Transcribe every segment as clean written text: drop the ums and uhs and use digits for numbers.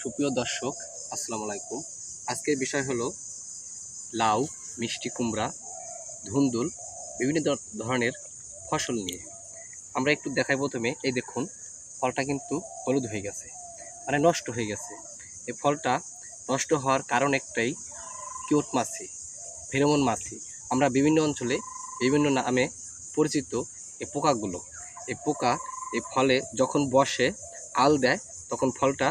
সুপ্রিয় দর্শক, আসসালামু আলাইকুম। আজকের বিষয় হলো লাউ, মিষ্টি কুমড়া, ধুন্দুল, বিভিন্ন ধরনের ফসল নিয়ে। আমরা একটু দেখাই। প্রথমে এই দেখুন, ফলটা কিন্তু হলুদ হয়ে গেছে, মানে নষ্ট হয়ে গেছে। এই ফলটা নষ্ট হওয়ার কারণ একটাই, কিউট মাছি, ফেরোমন মাছি। আমরা বিভিন্ন অঞ্চলে বিভিন্ন নামে পরিচিত এই পোকাগুলো। এই পোকা এই ফলে যখন বসে আল দেয়, তখন ফলটা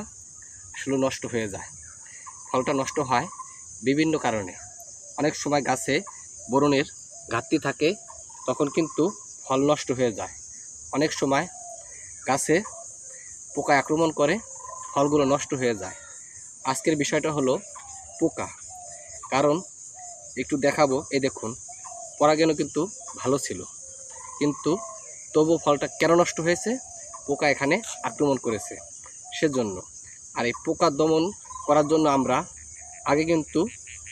আসলে নষ্ট হয়ে যায়। ফলটা নষ্ট হয় বিভিন্ন কারণে। অনেক সময় গাছে বোরনের ঘাটতি থাকে, তখন কিন্তু ফল নষ্ট হয়ে যায়। অনেক সময় গাছে পোকা আক্রমণ করে, ফলগুলো নষ্ট হয়ে যায়। আজকের বিষয়টা হলো পোকা। কারণ একটু দেখাবো। এই দেখুন, পরাগণও কিন্তু ভালো ছিল, কিন্তু তবু ফলটা কেন নষ্ট হয়েছে? পোকা এখানে আক্রমণ করেছে সেজন্য। আর এই পোকা দমন করার জন্য আমরা আগে কিন্তু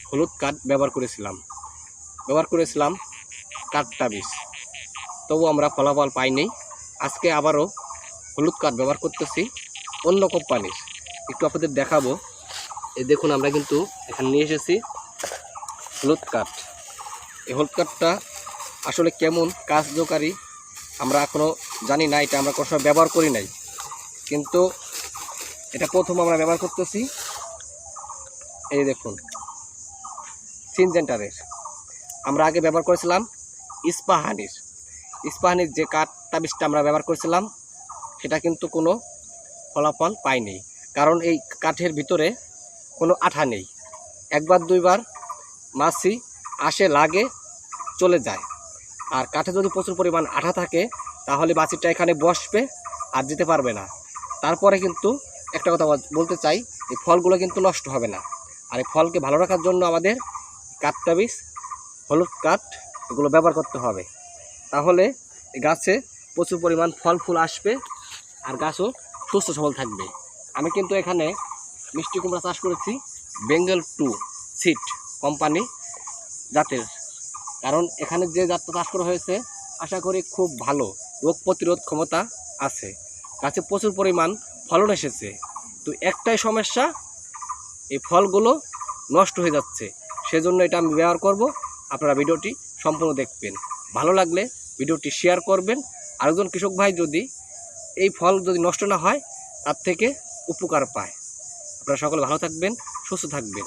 হলুদ কাঠ ব্যবহার করেছিলাম কাঠটা বিষ, তবু আমরা ফলাফল পাইনি। আজকে আবারও হলুদ কাঠ ব্যবহার করতেছি অন্য কোম্পানির। একটু আপনাদের দেখাবো। এই দেখুন, আমরা কিন্তু এখানে নিয়ে এসেছি হলুদ কাঠ। এই হলুদ কাঠটা আসলে কেমন কার্যকারী আমরা এখনও জানি না, এটা আমরা কোনো সময় ব্যবহার করি নাই, কিন্তু এটা প্রথম আমরা ব্যবহার করতেছি। এই দেখুন, সিনজেন্টারের। আমরা আগে ব্যবহার করেছিলাম ইস্পাহানির যে কাঠটা বিষটা আমরা ব্যবহার করেছিলাম, সেটা কিন্তু কোনো ফলাফল পাইনি। কারণ এই কাঠের ভিতরে কোনো আঠা নেই। একবার দুইবার মাছি আসে, লাগে, চলে যায়। আর কাঠে যদি প্রচুর পরিমাণ আঠা থাকে, তাহলে মাছিটা এখানে বসবে আর যেতে পারবে না। তারপরে কিন্তু একটা কথা বলতে চাই, এই ফলগুলো কিন্তু নষ্ট হবে না। আর এই ফলকে ভালো রাখার জন্য আমাদের কাঠটা বীজ, হলুদ কাঠ, এগুলো ব্যবহার করতে হবে। তাহলে গাছে প্রচুর পরিমাণ ফল ফুল আসবে আর গাছও সুস্থ সবল থাকবে। আমি কিন্তু এখানে মিষ্টি কুমড়া চাষ করেছি বেঙ্গল 2 সিড কোম্পানি জাতের। কারণ এখানে যে জাতটা চাষ করা হয়েছে, আশা করি খুব ভালো রোগ প্রতিরোধ ক্ষমতা আছে। গাছে প্রচুর পরিমাণ ফলন এসেছে। তো একটাই সমস্যা, এই ফলগুলো নষ্ট হয়ে যাচ্ছে। সেজন্য এটা আমি ব্যবহার করব। আপনারা ভিডিওটি সম্পূর্ণ দেখবেন। ভালো লাগলে ভিডিওটি শেয়ার করবেন। আরেকজন কৃষক ভাই যদি এই ফল যদি নষ্ট না হয়, তার থেকে উপকার পায়। আপনারা সকলে ভালো থাকবেন, সুস্থ থাকবেন।